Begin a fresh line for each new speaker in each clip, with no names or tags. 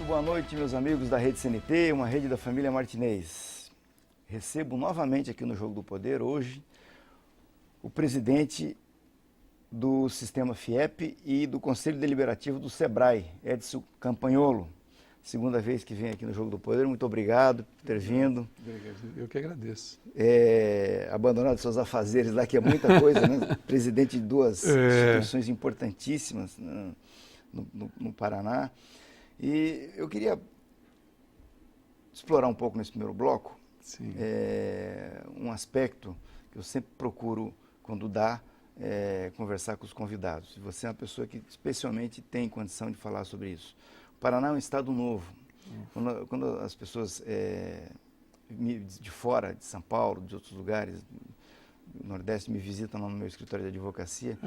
Muito boa noite, meus amigos da Rede CNT, uma rede da família Martinez. Recebo novamente aqui no Jogo do Poder, hoje, o presidente do Sistema FIEP e do Conselho Deliberativo do SEBRAE, Edson Campagnolo. Segunda vez que vem aqui no Jogo do Poder, muito obrigado por ter vindo.
Eu que agradeço.
Abandonado seus afazeres lá, que é muita coisa, né? Presidente de duas instituições importantíssimas no Paraná. E eu queria explorar um pouco nesse primeiro bloco um aspecto que eu sempre procuro, quando dá, conversar com os convidados. Você é uma pessoa que especialmente tem condição de falar sobre isso. O Paraná é um estado novo. Quando as pessoas de fora, de São Paulo, de outros lugares, do Nordeste, me visitam lá no meu escritório de advocacia,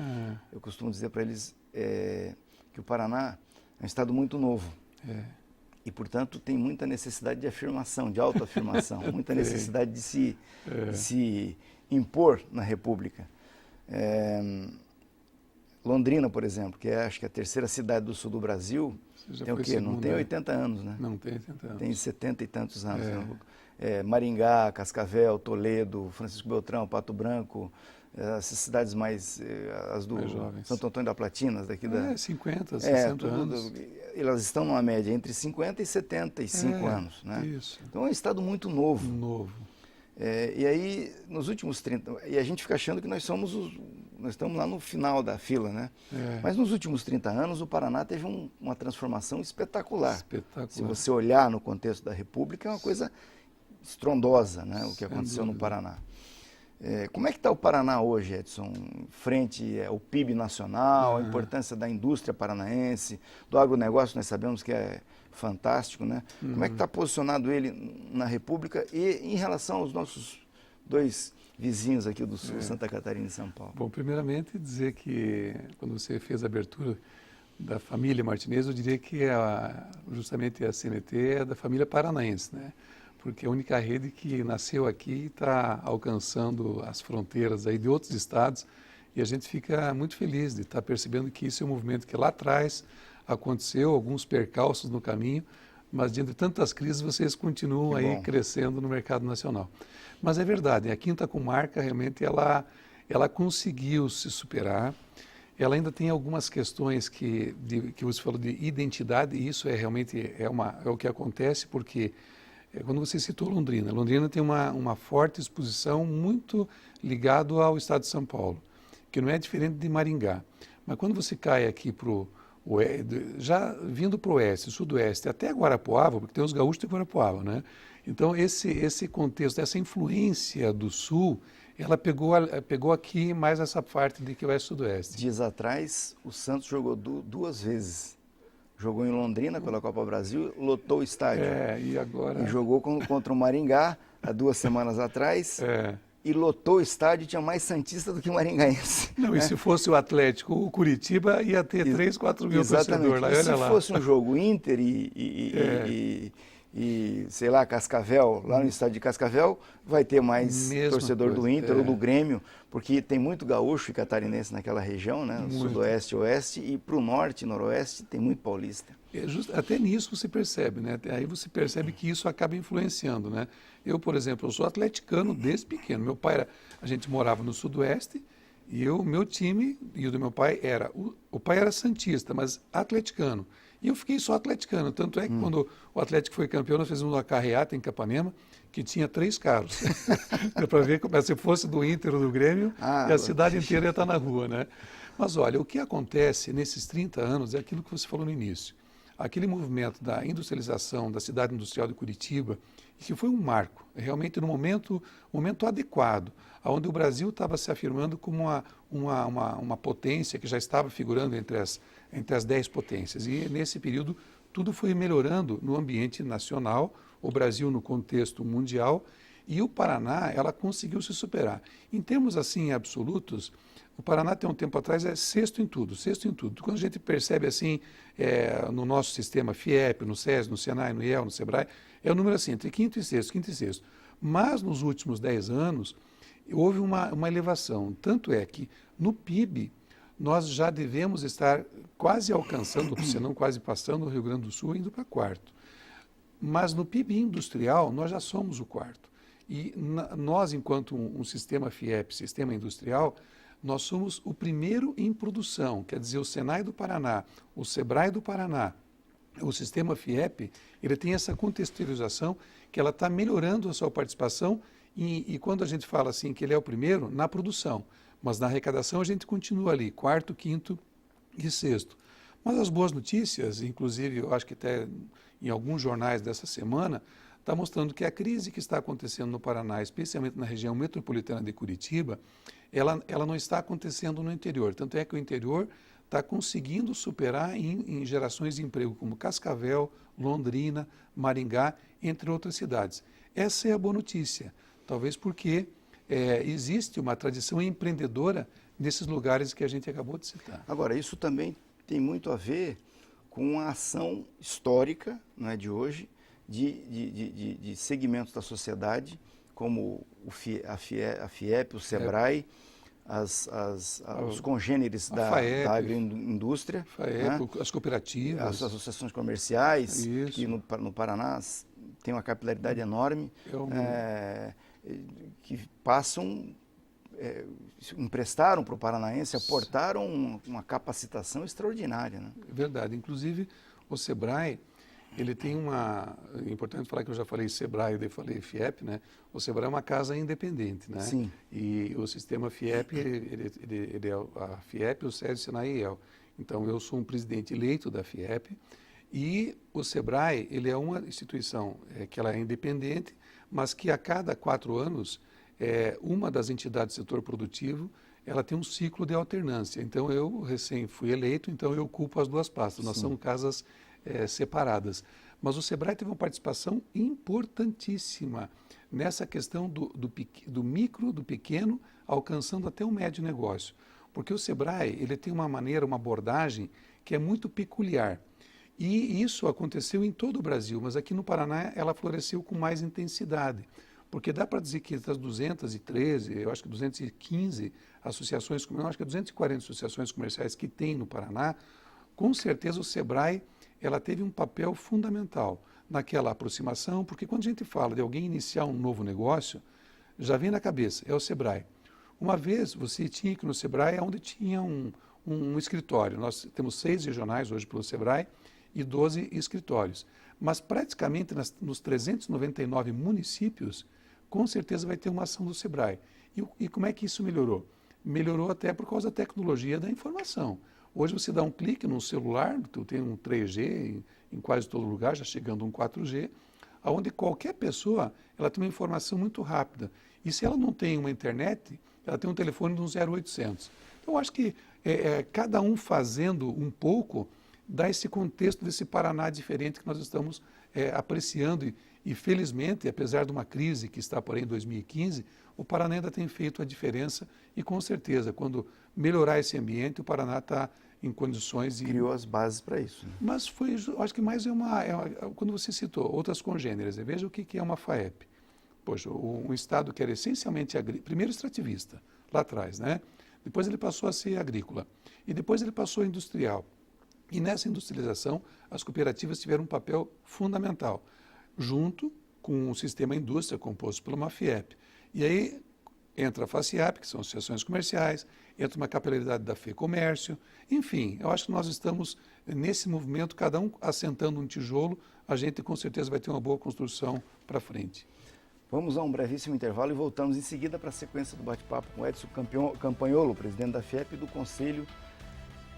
eu costumo dizer para eles que o Paraná é um estado muito novo. E, portanto, tem muita necessidade de afirmação, de autoafirmação, muita necessidade de se impor na República. Londrina, por exemplo, que acho que é a terceira cidade do sul do Brasil, tem o quê? Segunda, não tem 80 anos, né?
Não tem 80 anos.
Tem 70 e tantos anos. Maringá, Cascavel, Toledo, Francisco Beltrão, Pato Branco, essas cidades mais jovens. Santo Antônio da Platina, daqui da...
50, 60 anos.
Elas estão numa média entre 50 e 75 anos, né?
Isso.
Então é um estado muito novo.
Novo.
E aí, nos últimos 30... E a gente fica achando que nós estamos lá no final da fila, né? Mas nos últimos 30 anos, o Paraná teve uma transformação espetacular. Se você olhar no contexto da República, é uma coisa estrondosa, né? O que aconteceu no Paraná. Como é que está o Paraná hoje, Edson, frente ao PIB nacional, a importância da indústria paranaense, do agronegócio, nós sabemos que é fantástico, né? Como é que está posicionado ele na República e em relação aos nossos dois vizinhos aqui do Sul, Santa Catarina e São Paulo?
Bom, primeiramente dizer que quando você fez a abertura da família Martinez, eu diria que justamente a CNT é da família paranaense, né? Porque é a única rede que nasceu aqui e está alcançando as fronteiras aí de outros estados, e a gente fica muito feliz de estar percebendo que isso é um movimento que lá atrás aconteceu, alguns percalços no caminho, mas diante de tantas crises vocês continuam aí crescendo no mercado nacional. Mas é verdade, a Quinta Comarca realmente ela conseguiu se superar. Ela ainda tem algumas questões que você falou de identidade, e isso realmente é o que acontece, porque quando você citou Londrina, Londrina tem uma forte exposição muito ligado ao estado de São Paulo, que não é diferente de Maringá. Mas quando você cai aqui já vindo para o oeste, sudoeste, até Guarapuava, porque tem os gaúchos de Guarapuava, né? Então esse contexto, essa influência do sul, ela pegou aqui mais essa parte de que o oeste sudoeste.
Dias atrás, o Santos jogou duas vezes. Jogou em Londrina pela Copa Brasil, lotou o estádio.
E agora?
E jogou contra o Maringá, há 2 semanas atrás, e lotou o estádio, tinha mais santista do que maringaense.
Não, e se fosse o Atlético, o Curitiba ia ter 3, 4 mil torcedores lá.
E se fosse um jogo Inter e, sei lá, Cascavel, lá no estádio de Cascavel, vai ter mais torcedor do Inter ou do Grêmio, porque tem muito gaúcho e catarinense naquela região, né? No sudoeste e oeste, e para o norte e noroeste tem muito paulista.
Até nisso você percebe, né? Aí você percebe que isso acaba influenciando, né? Eu, por exemplo, eu sou atleticano desde pequeno. Meu pai a gente morava no sudoeste, e meu time e o do meu pai o pai era santista, mas atleticano. E eu fiquei só atleticano, tanto é que quando o Atlético foi campeão, nós fizemos uma carreata em Capanema, que tinha 3 carros. Deu para ver como se fosse do Inter ou do Grêmio, e a cidade inteira ia estar na rua, né? Mas olha, o que acontece nesses 30 anos é aquilo que você falou no início. Aquele movimento da industrialização da cidade industrial de Curitiba, que foi um marco, realmente no momento adequado, onde o Brasil estava se afirmando como uma potência que já estava figurando entre as 10 potências. E nesse período tudo foi melhorando no ambiente nacional, o Brasil no contexto mundial, e o Paraná, ela conseguiu se superar. Em termos assim absolutos, o Paraná tem um tempo atrás sexto em tudo. Quando a gente percebe assim, no nosso sistema FIEP, no SESI, no SENAI, no IEL, no SEBRAE, é o número assim, entre quinto e sexto. Mas nos últimos 10 anos, houve uma elevação. Tanto é que no PIB, nós já devemos estar quase alcançando, se não quase passando, o Rio Grande do Sul, indo para quarto. Mas no PIB industrial, nós já somos o quarto. E nós, enquanto um sistema FIEP, sistema industrial, nós somos o primeiro em produção. Quer dizer, o Senai do Paraná, o Sebrae do Paraná, o sistema FIEP, ele tem essa contextualização que ela está melhorando a sua participação e quando a gente fala assim que ele é o primeiro, na produção. Mas na arrecadação a gente continua ali, quarto, quinto e sexto. Mas as boas notícias, inclusive eu acho que até em alguns jornais dessa semana, está mostrando que a crise que está acontecendo no Paraná, especialmente na região metropolitana de Curitiba, ela não está acontecendo no interior. Tanto é que o interior está conseguindo superar em gerações de emprego como Cascavel, Londrina, Maringá, entre outras cidades. Essa é a boa notícia, talvez porque existe uma tradição empreendedora nesses lugares que a gente acabou de citar.
Agora, isso também tem muito a ver com a ação histórica, não é de hoje, de segmentos da sociedade, como a FIEP, o SEBRAE, os congêneres da agroindústria,
FAEP, né? As cooperativas,
as associações comerciais,
isso,
que no Paraná tem uma capilaridade enorme, que passam, emprestaram para o paranaense, aportaram uma capacitação extraordinária. Né?
É verdade. Inclusive, o SEBRAE, ele tem é importante falar que eu já falei SEBRAE, eu falei FIEP, né? O SEBRAE é uma casa independente, né?
Sim.
E o sistema FIEP, ele é a FIEP, o SESI, Senai e EL. Então, eu sou um presidente eleito da FIEP e o SEBRAE, ele é uma instituição que ela é independente, mas que a cada 4 anos, uma das entidades do setor produtivo, ela tem um ciclo de alternância. Então, eu recém fui eleito, então eu ocupo as duas pastas. Nós somos casas separadas. Mas o SEBRAE teve uma participação importantíssima nessa questão do micro, do pequeno, alcançando até o médio negócio. Porque o SEBRAE, ele tem uma maneira, uma abordagem que é muito peculiar. E isso aconteceu em todo o Brasil, mas aqui no Paraná ela floresceu com mais intensidade. Porque dá para dizer que das 213, eu acho que 215 associações, eu acho que 240 associações comerciais que tem no Paraná, com certeza o SEBRAE ela teve um papel fundamental naquela aproximação, porque quando a gente fala de alguém iniciar um novo negócio, já vem na cabeça, é o SEBRAE. Uma vez você tinha que ir no SEBRAE onde tinha um escritório. Nós temos 6 regionais hoje pelo SEBRAE e 12 escritórios. Mas praticamente nos 399 municípios, com certeza vai ter uma ação do SEBRAE. E como é que isso melhorou? Melhorou até por causa da tecnologia da informação. Hoje você dá um clique no celular, tu tem um 3G em quase todo lugar, já chegando um 4G, onde qualquer pessoa ela tem uma informação muito rápida. E se ela não tem uma internet, ela tem um telefone de um 0800. Então, eu acho que cada um fazendo um pouco dá esse contexto desse Paraná diferente que nós estamos apreciando. E, felizmente, apesar de uma crise que está, porém, em 2015, o Paraná ainda tem feito a diferença e, com certeza, quando melhorar esse ambiente, o Paraná está em condições de...
Criou as bases para isso. Né?
Mas foi, acho que mais quando você citou outras congêneres, veja o que é uma FAEP. Poxa, um Estado que era essencialmente primeiro extrativista, lá atrás, né? Depois ele passou a ser agrícola e depois ele passou a industrial. E nessa industrialização, as cooperativas tiveram um papel fundamental, junto com o sistema indústria composto pela uma FIEP. E aí entra a FACIAP, que são associações comerciais, entra uma capilaridade da FEComércio, enfim, eu acho que nós estamos nesse movimento, cada um assentando um tijolo, a gente com certeza vai ter uma boa construção para frente.
Vamos a um brevíssimo intervalo e voltamos em seguida para a sequência do bate-papo com Edson Campagnolo, presidente da FIEP e do Conselho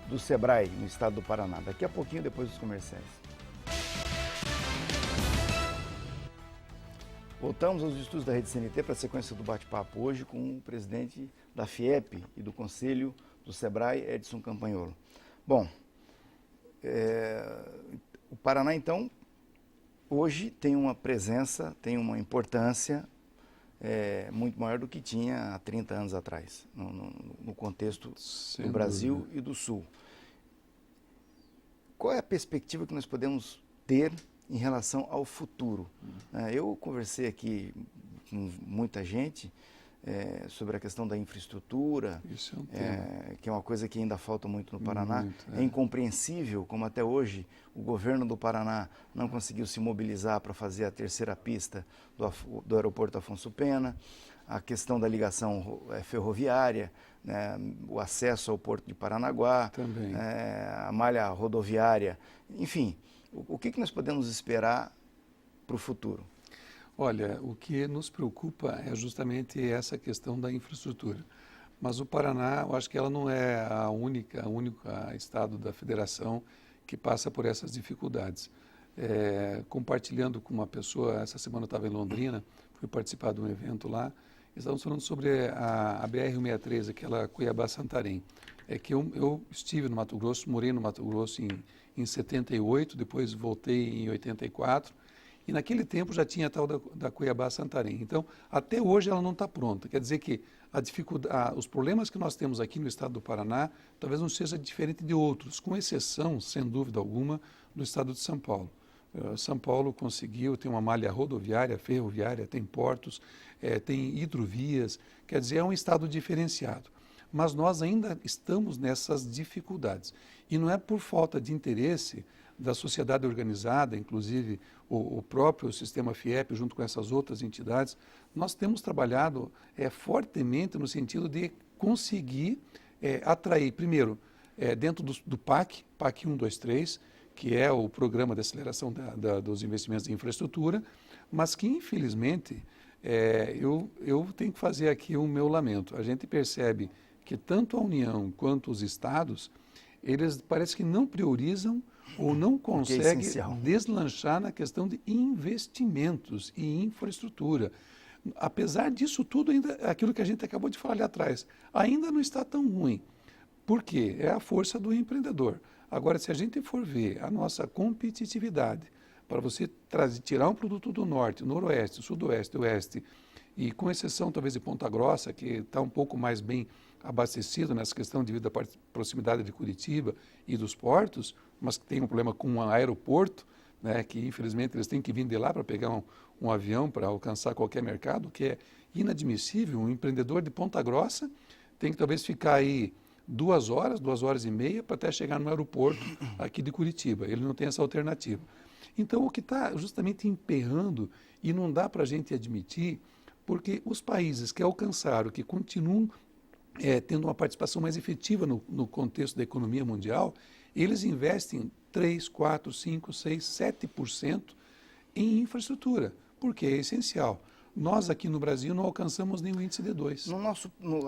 do SEBRAE, no estado do Paraná. Daqui a pouquinho, depois dos comerciais. Voltamos aos estudos da Rede CNT para a sequência do bate-papo hoje com o presidente da FIEP e do Conselho do SEBRAE, Edson Campagnolo. Bom, o Paraná, então, hoje tem uma presença, tem uma importância muito maior do que tinha há 30 anos atrás, no contexto do Brasil e do Sul. Qual é a perspectiva que nós podemos ter em relação ao futuro? Eu conversei aqui com muita gente sobre a questão da infraestrutura,
Isso é um tema.
que é uma coisa que ainda falta muito no Paraná.
Muito,
é incompreensível como até hoje o governo do Paraná não conseguiu se mobilizar para fazer a terceira pista do aeroporto Afonso Pena, a questão da ligação ferroviária, né, o acesso ao Porto de Paranaguá,
Também.
A malha rodoviária, enfim, o que nós podemos esperar para o futuro?
Olha, o que nos preocupa é justamente essa questão da infraestrutura. Mas o Paraná, eu acho que ela não é o único estado da federação que passa por essas dificuldades. Compartilhando com uma pessoa, essa semana eu estava em Londrina, fui participar de um evento lá, e estávamos falando sobre a BR-163, aquela Cuiabá-Santarém. É que eu estive no Mato Grosso, morei no Mato Grosso em 78, depois voltei em 84, e naquele tempo já tinha a tal da Cuiabá-Santarém. Então, até hoje ela não está pronta. Quer dizer que os problemas que nós temos aqui no estado do Paraná talvez não seja diferente de outros, com exceção, sem dúvida alguma, do estado de São Paulo. São Paulo conseguiu ter uma malha rodoviária, ferroviária, tem portos, tem hidrovias, quer dizer, é um estado diferenciado. Mas nós ainda estamos nessas dificuldades. E não é por falta de interesse da sociedade organizada, inclusive o próprio sistema FIEP, junto com essas outras entidades, nós temos trabalhado fortemente no sentido de conseguir atrair, primeiro, dentro do PAC 123, que é o Programa de Aceleração dos Investimentos em Infraestrutura, mas que, infelizmente, eu tenho que fazer aqui o meu lamento. A gente percebe que tanto a União quanto os estados, eles parece que não priorizam ou não conseguem deslanchar na questão de investimentos e infraestrutura. Apesar disso tudo, ainda aquilo que a gente acabou de falar ali atrás, ainda não está tão ruim. Por quê? É a força do empreendedor. Agora, se a gente for ver a nossa competitividade, para você tirar um produto do norte, noroeste, sudoeste, oeste, e com exceção talvez de Ponta Grossa, que está um pouco mais bem abastecido nessa questão devido à proximidade de Curitiba e dos portos, mas que tem um problema com um aeroporto, né, que infelizmente eles têm que vir de lá para pegar um avião para alcançar qualquer mercado, que é inadmissível. Um empreendedor de Ponta Grossa tem que talvez ficar aí 2 horas e meia para até chegar no aeroporto aqui de Curitiba. Ele não tem essa alternativa. Então, o que está justamente emperrando, e não dá para a gente admitir, porque os países que alcançaram, que continuam tendo uma participação mais efetiva no contexto da economia mundial, eles investem 3, 4, 5, 6, 7% em infraestrutura, porque é essencial. Nós aqui no Brasil não alcançamos nem o índice de 2.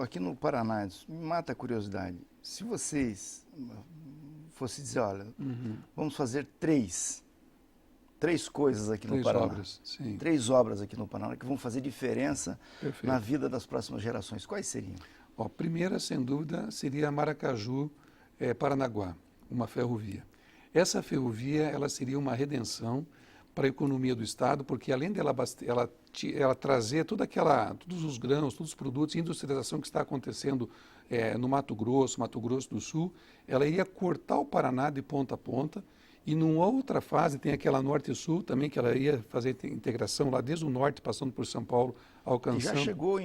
Aqui no Paraná, isso me mata a curiosidade. Se vocês fossem dizer, olha, vamos fazer três coisas aqui no Paraná. 3 obras aqui no Paraná que vão fazer diferença na vida das próximas gerações. Quais seriam?
A primeira, sem dúvida, seria a Maracaju-Paranaguá, uma ferrovia. Essa ferrovia ela seria uma redenção para a economia do Estado, porque além dela ela trazer todos os grãos, todos os produtos, industrialização que está acontecendo no Mato Grosso do Sul, ela iria cortar o Paraná de ponta a ponta, e numa outra fase tem aquela norte e sul também, que ela ia fazer integração lá desde o norte, passando por São Paulo, alcançando...
E já chegou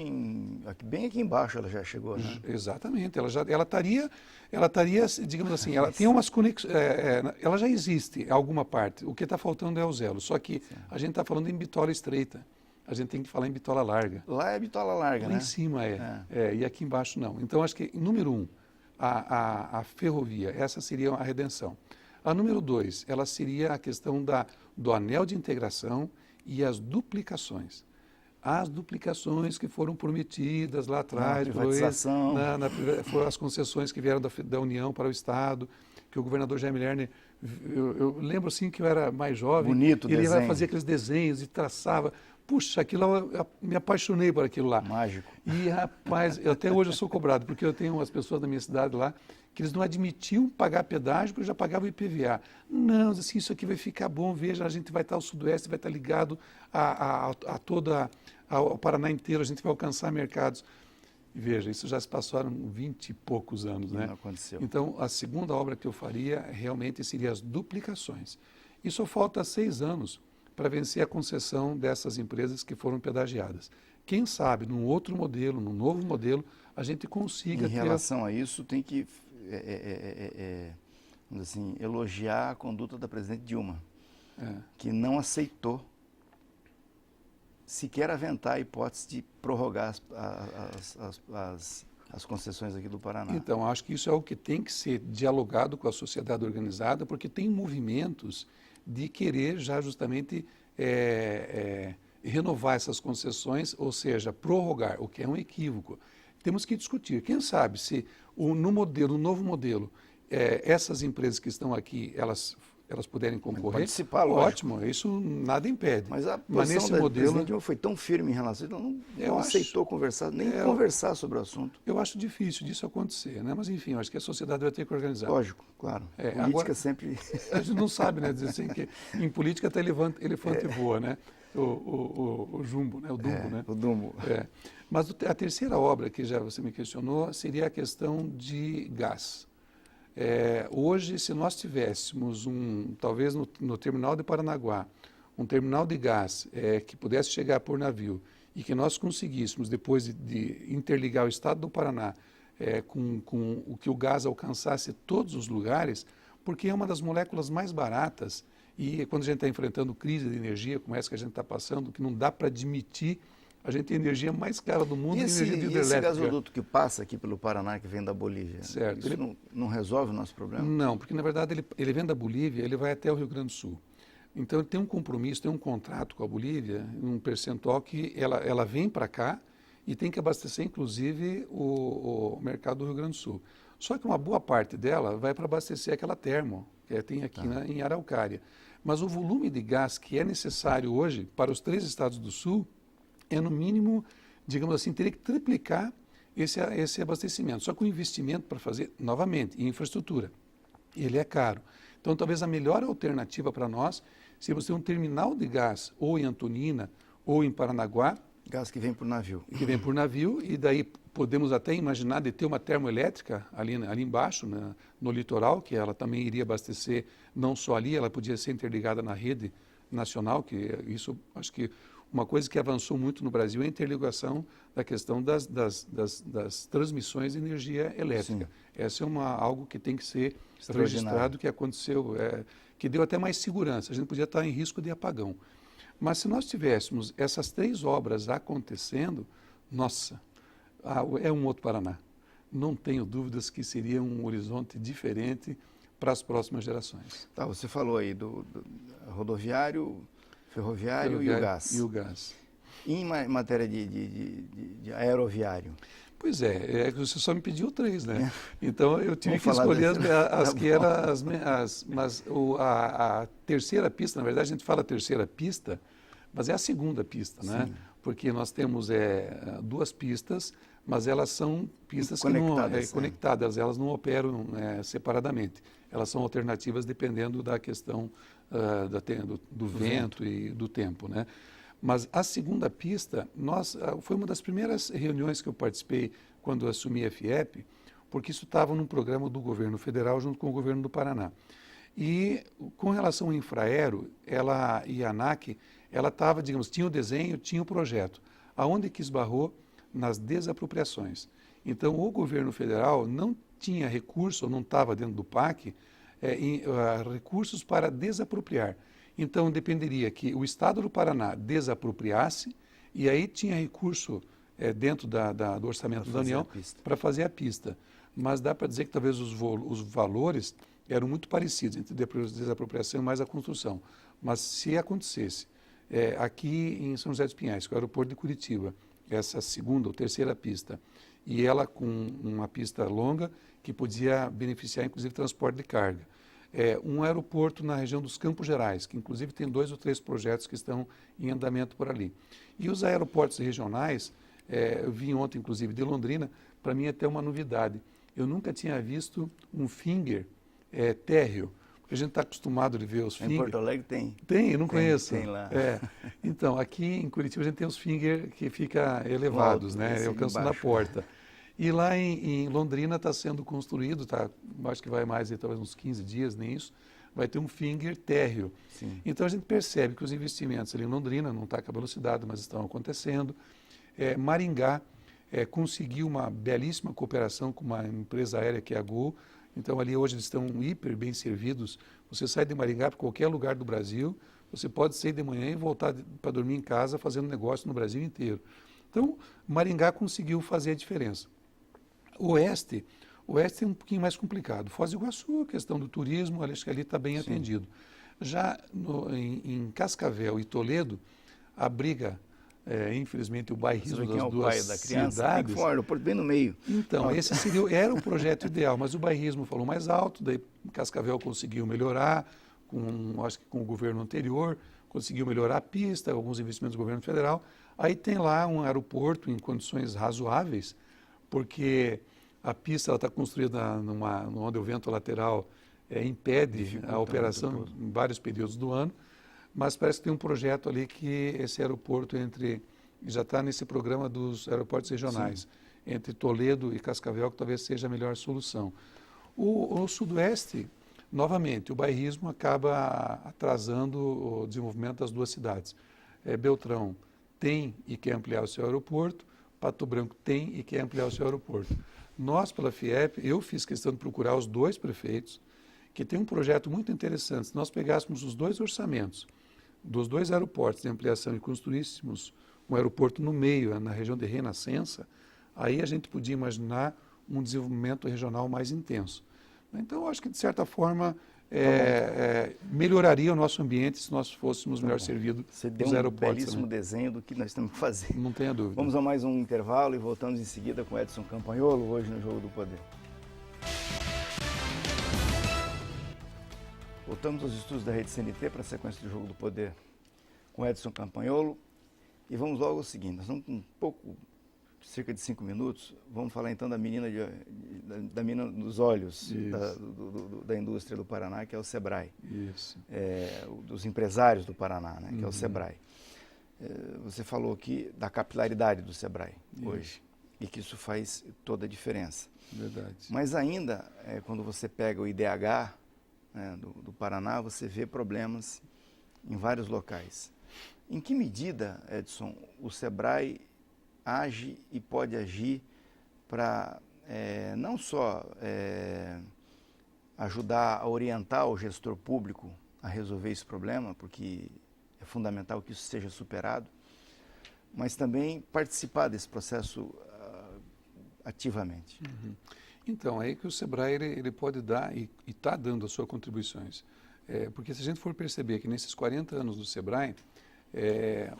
bem aqui embaixo, ela já chegou, né?
Exatamente, ela estaria, digamos assim, ela tem umas conexões, ela já existe em alguma parte, o que está faltando é o zelo, só que a gente está falando em bitola estreita, a gente tem que falar em bitola larga.
Lá é bitola larga,
lá
né?
Lá em cima e aqui embaixo não. Então, acho que, número 1, a ferrovia, essa seria a redenção. A número 2, ela seria a questão do anel de integração e as duplicações. As duplicações que foram prometidas lá atrás,
privatização.
Foram as concessões que vieram da União para o Estado, que o governador Jaime Lerner, eu lembro assim que eu era mais jovem,
bonito
ele
desenho.
fazia aqueles desenhos e traçava. Puxa, aquilo eu me apaixonei por aquilo lá.
Mágico.
E, rapaz, até hoje eu sou cobrado, porque eu tenho umas pessoas da minha cidade lá que eles não admitiam pagar pedágio porque já pagavam IPVA. Não, assim, isso aqui vai ficar bom, veja, a gente vai estar, o Sudoeste vai estar ligado ao Paraná inteiro, a gente vai alcançar mercados. E veja, isso já se passaram 20 e poucos anos, né?
Não aconteceu.
Então, a segunda obra que eu faria realmente seria as duplicações. E só falta 6 anos para vencer a concessão dessas empresas que foram pedagiadas. quem sabe, num outro modelo, num novo modelo, a gente consiga
Em relação a isso, tem que vamos dizer assim, elogiar a conduta da presidente Dilma, que não aceitou sequer aventar a hipótese de prorrogar as concessões aqui do Paraná.
Então, acho que isso é algo que tem que ser dialogado com a sociedade organizada, porque tem movimentos de querer já justamente renovar essas concessões, ou seja, prorrogar, o que é um equívoco. Temos que discutir. Quem sabe se no novo modelo, essas empresas que estão aqui, elas puderem concorrer,
participar, lógico.
Ótimo, isso nada impede.
Mas a posição
nesse
da
modelo
presidente Dilma foi tão firme em relação a isso, não aceitou conversar, nem conversar sobre o assunto.
Eu acho difícil disso acontecer, né? Mas enfim, eu acho que a sociedade vai ter que organizar.
Lógico, claro. Política
agora,
sempre...
A gente não sabe, né? Dizer assim, que em política até elefante voa, né? O jumbo, né? O dumbo, né?
O dumbo.
Mas a terceira obra que já você me questionou seria a questão de gás. Hoje, se nós tivéssemos talvez no terminal de Paranaguá, um terminal de gás que pudesse chegar por navio e que nós conseguíssemos, depois de interligar o estado do Paraná com o que o gás alcançasse todos os lugares, porque é uma das moléculas mais baratas e quando a gente está enfrentando crise de energia, como essa que a gente está passando, que não dá para admitir, a gente tem a energia mais cara do mundo, energia hidrelétrica.
E esse gasoduto que passa aqui pelo Paraná, que vem da Bolívia,
certo.
Isso não resolve o nosso problema?
Não, porque na verdade ele vem da Bolívia, ele vai até o Rio Grande do Sul. Então ele tem um compromisso, tem um contrato com a Bolívia, um percentual que ela vem para cá e tem que abastecer inclusive o mercado do Rio Grande do Sul. Só que uma boa parte dela vai para abastecer aquela termo que tem aqui em Araucária. Mas o volume de gás que é necessário hoje para os 3 estados do Sul é no mínimo, digamos assim, teria que triplicar esse abastecimento. Só que o investimento para fazer, novamente, em infraestrutura, ele é caro. Então, talvez a melhor alternativa para nós seria você ter um terminal de gás ou em Antonina ou em Paranaguá.
Gás que vem por navio.
Que vem por navio e daí podemos até imaginar de ter uma termoelétrica ali embaixo, no litoral, que ela também iria abastecer não só ali, ela podia ser interligada na rede nacional, que isso acho que uma coisa que avançou muito no Brasil é a interligação da questão das transmissões de energia elétrica. Sim. Essa é algo que tem que ser registrado, que aconteceu, que deu até mais segurança. A gente podia estar em risco de apagão. Mas se nós tivéssemos essas 3 obras acontecendo, nossa, é um outro Paraná. Não tenho dúvidas que seria um horizonte diferente para as próximas gerações.
Tá, você falou aí do rodoviário, ferroviário e o gás.
E o gás.
Em matéria de aeroviário?
Pois você só me pediu 3, né? Então eu tive que escolher as que eram a terceira pista, na verdade a gente fala terceira pista, mas é a segunda pista, né? Porque nós temos 2 pistas, mas elas são pistas conectadas, elas não operam separadamente. Elas são alternativas dependendo da questão do vento e do tempo, né? Mas a segunda pista, foi uma das primeiras reuniões que eu participei quando eu assumi a FIEP, porque isso estava num programa do governo federal junto com o governo do Paraná. E com relação ao Infraero, ela e a ANAC, ela estava, digamos, tinha o desenho, tinha o projeto. Aonde que esbarrou? Nas desapropriações. Então, o governo federal não tinha recurso, ou não estava dentro do PAC, recursos para desapropriar. Então, dependeria que o Estado do Paraná desapropriasse e aí tinha recurso dentro do orçamento da União para fazer a pista. Mas dá para dizer que talvez os valores eram muito parecidos entre desapropriação e mais a construção. Mas se acontecesse aqui em São José dos Pinhais, com o aeroporto de Curitiba, essa segunda ou terceira pista, e ela com uma pista longa que podia beneficiar inclusive transporte de carga. Um aeroporto na região dos Campos Gerais, que inclusive tem 2 ou 3 projetos que estão em andamento por ali. E os aeroportos regionais, eu vim ontem inclusive de Londrina, para mim é até uma novidade. Eu nunca tinha visto um finger térreo, porque a gente está acostumado a ver os finger.
Em Porto Alegre tem.
Tem, eu não conheço.
Tem lá.
Então, aqui em Curitiba a gente tem os finger que ficam elevados, né? Alcançam na porta. E lá em Londrina está sendo construído, acho que vai mais talvez uns 15 dias, nem isso, vai ter um finger térreo. Sim. Então a gente percebe que os investimentos ali em Londrina, não está com a velocidade, mas estão acontecendo. Maringá conseguiu uma belíssima cooperação com uma empresa aérea que é a Gol. Então, ali hoje eles estão hiper bem servidos. Você sai de Maringá para qualquer lugar do Brasil, você pode sair de manhã e voltar para dormir em casa fazendo negócio no Brasil inteiro. Então, Maringá conseguiu fazer a diferença. O Oeste é um pouquinho mais complicado. Foz do Iguaçu, a questão do turismo, acho que ali está bem atendido. Já em Cascavel e Toledo, a briga, infelizmente, o bairrismo das duas cidades...
Tem que for, bem no meio.
Então, esse era o projeto ideal, mas o bairrismo falou mais alto, daí Cascavel conseguiu melhorar, acho que com o governo anterior, conseguiu melhorar a pista, alguns investimentos do governo federal. Aí tem lá um aeroporto em condições razoáveis, porque a pista está construída onde o vento lateral impede a operação em vários períodos do ano, mas parece que tem um projeto ali que esse aeroporto já está nesse programa dos aeroportos regionais, entre Toledo e Cascavel, que talvez seja a melhor solução. O Sudoeste, novamente, o bairrismo acaba atrasando o desenvolvimento das duas cidades. Beltrão tem e quer ampliar o seu aeroporto, Pato Branco tem e quer ampliar o seu aeroporto. Nós, pela FIEP, eu fiz questão de procurar os dois prefeitos, que tem um projeto muito interessante. Se nós pegássemos os dois orçamentos dos dois aeroportos de ampliação e construíssemos um aeroporto no meio, na região de Renascença, aí a gente podia imaginar um desenvolvimento regional mais intenso. Então, eu acho que, de certa forma, melhoraria o nosso ambiente se nós fôssemos melhor servidos
nos aeroportos. Você deu um belíssimo desenho do que nós temos que fazer.
Não tenha dúvida.
Vamos a mais um intervalo e voltamos em seguida com Edson Campagnolo, hoje no Jogo do Poder. Voltamos aos estudos da Rede CNT para a sequência do Jogo do Poder com Edson Campagnolo. E vamos logo ao seguinte, nós vamos com cerca de 5 minutos, vamos falar então da menina dos olhos da indústria do Paraná, que é o SEBRAE.
Isso.
Dos empresários do Paraná, né, que é o SEBRAE. Você falou aqui da capilaridade do SEBRAE hoje, e que isso faz toda a diferença.
Verdade.
Mas ainda, quando você pega o IDH do Paraná, você vê problemas em vários locais. Em que medida, Edson, o SEBRAE age e pode agir para não só ajudar a orientar o gestor público a resolver esse problema, porque é fundamental que isso seja superado, mas também participar desse processo ativamente?
Então, é aí que o SEBRAE ele pode dar e está dando as suas contribuições. Porque se a gente for perceber que nesses 40 anos do SEBRAE,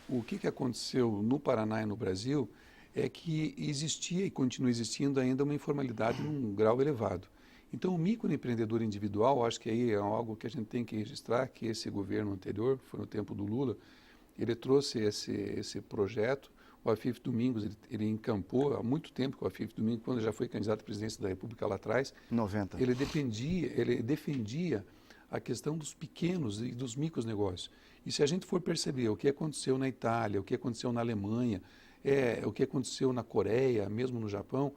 o que aconteceu no Paraná e no Brasil é que existia e continua existindo ainda uma informalidade num grau elevado. Então, o microempreendedor individual, acho que aí é algo que a gente tem que registrar, que esse governo anterior, foi no tempo do Lula, ele trouxe esse projeto. O Afif Domingos, ele encampou há muito tempo com o Afif Domingos, quando já foi candidato à presidência da República lá atrás.
90.
Ele defendia a questão dos pequenos e dos micronegócios. E se a gente for perceber o que aconteceu na Itália, o que aconteceu na Alemanha, o que aconteceu na Coreia, mesmo no Japão,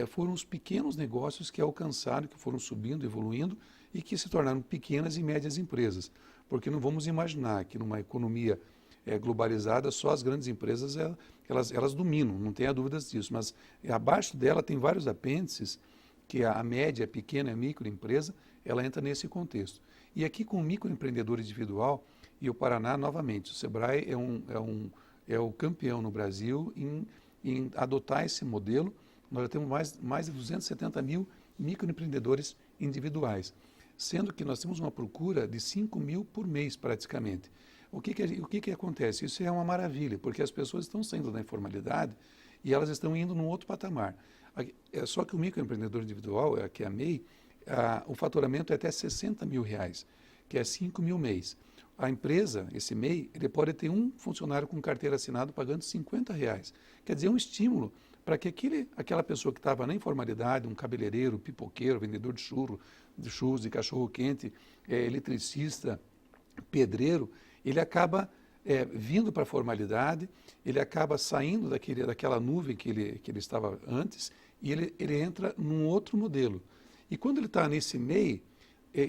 foram os pequenos negócios que alcançaram, que foram subindo, evoluindo e que se tornaram pequenas e médias empresas. Porque não vamos imaginar que numa economia globalizada, só as grandes empresas elas dominam, não tenha dúvidas disso, mas abaixo dela tem vários apêndices que a média, a pequena e a microempresa, ela entra nesse contexto. E aqui com o microempreendedor individual, e o Paraná, novamente, o SEBRAE é o campeão no Brasil em adotar esse modelo. Nós já temos mais de 270 mil microempreendedores individuais, sendo que nós temos uma procura de 5 mil por mês praticamente. O que acontece? Isso é uma maravilha, porque as pessoas estão saindo da informalidade e elas estão indo num outro patamar. Só que o microempreendedor individual, que é a MEI, o faturamento é até R$60 mil, que é 5 mil mês. A empresa, esse MEI, ele pode ter um funcionário com carteira assinada pagando R$50. Quer dizer, é um estímulo para que aquela pessoa que estava na informalidade, um cabeleireiro, pipoqueiro, vendedor de churros, de cachorro-quente, eletricista, pedreiro, ele acaba vindo para a formalidade, ele acaba saindo daquela nuvem que ele estava antes e ele entra num outro modelo. E quando ele está nesse MEI,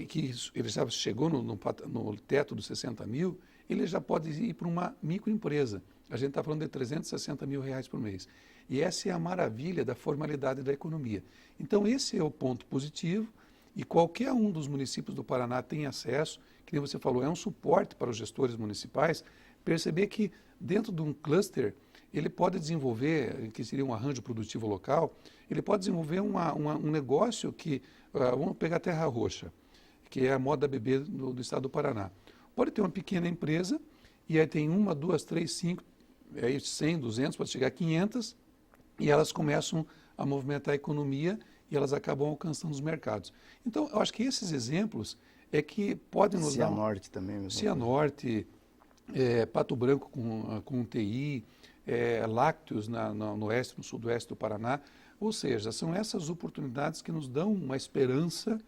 que ele já chegou no teto dos 60 mil, ele já pode ir para uma microempresa. a gente está falando de 360 mil reais por mês. E essa é a maravilha da formalidade da economia. Então, esse é o ponto positivo e qualquer um dos municípios do Paraná tem acesso, que nem você falou, é um suporte para os gestores municipais, perceber que dentro de um cluster, ele pode desenvolver, que seria um arranjo produtivo local, ele pode desenvolver um negócio que, vamos pegar Terra Roxa, que é a moda bebê do estado do Paraná. Pode ter uma pequena empresa, e aí tem 1, 2, 3, 5, 100, 200, pode chegar a 500, e elas começam a movimentar a economia e elas acabam alcançando os mercados. Então, eu acho que esses exemplos é que podem nos dar...
Cianorte também.
Cianorte, Pato Branco com TI, Lácteos no oeste, no sudoeste do Paraná. Ou seja, são essas oportunidades que nos dão uma esperança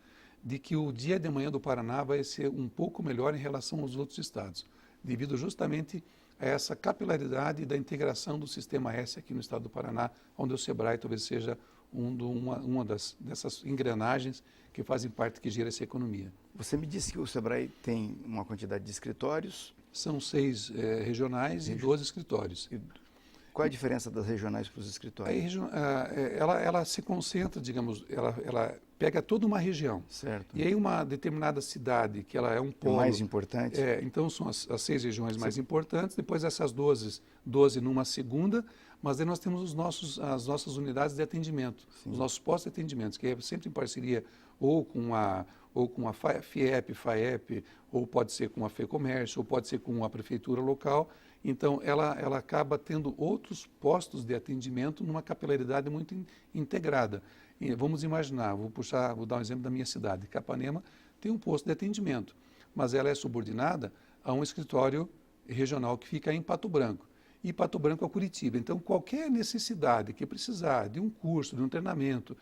de que o dia de amanhã do Paraná vai ser um pouco melhor em relação aos outros estados, devido justamente a essa capilaridade da integração do Sistema S aqui no estado do Paraná, onde o SEBRAE talvez seja uma dessas engrenagens que fazem parte, que gira essa economia.
Você me disse que o SEBRAE tem uma quantidade de escritórios?
São 6 regionais e 12 escritórios.
Qual é a diferença das regionais para os escritórios?
Ela se concentra, digamos, ela pega toda uma região.
Certo.
E aí uma determinada cidade, que ela é um polo...
mais importante?
Então são as 6 regiões mais importantes, depois essas 12 numa segunda, mas aí nós temos as nossas unidades de atendimento, os nossos postos de atendimento, que é sempre em parceria ou com a FIEP, FAEP, ou pode ser com a FEComércio, ou pode ser com a prefeitura local. Então, ela acaba tendo outros postos de atendimento numa capilaridade muito integrada. E vamos imaginar, vou dar um exemplo da minha cidade. Capanema tem um posto de atendimento, mas ela é subordinada a um escritório regional que fica em Pato Branco. E Pato Branco a Curitiba. Então, qualquer necessidade que precisar de um curso, de um treinamento,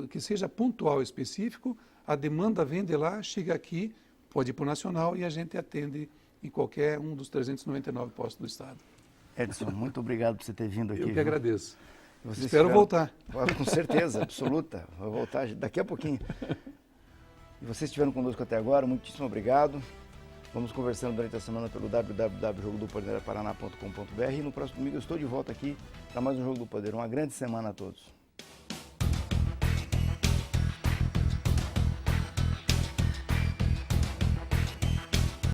que seja pontual e específico, a demanda vem de lá, chega aqui, pode ir para o nacional e a gente atende em qualquer um dos 399 postos do estado.
Edson, muito obrigado por você ter vindo aqui.
Eu que agradeço.
Espero
voltar.
Com certeza, absoluta. Vou voltar daqui a pouquinho. E vocês estiveram conosco até agora, muitíssimo obrigado. Vamos conversando durante a semana pelo www.jogodopoderparaná.com.br e no próximo domingo eu estou de volta aqui para mais um Jogo do Poder. Uma grande semana a todos.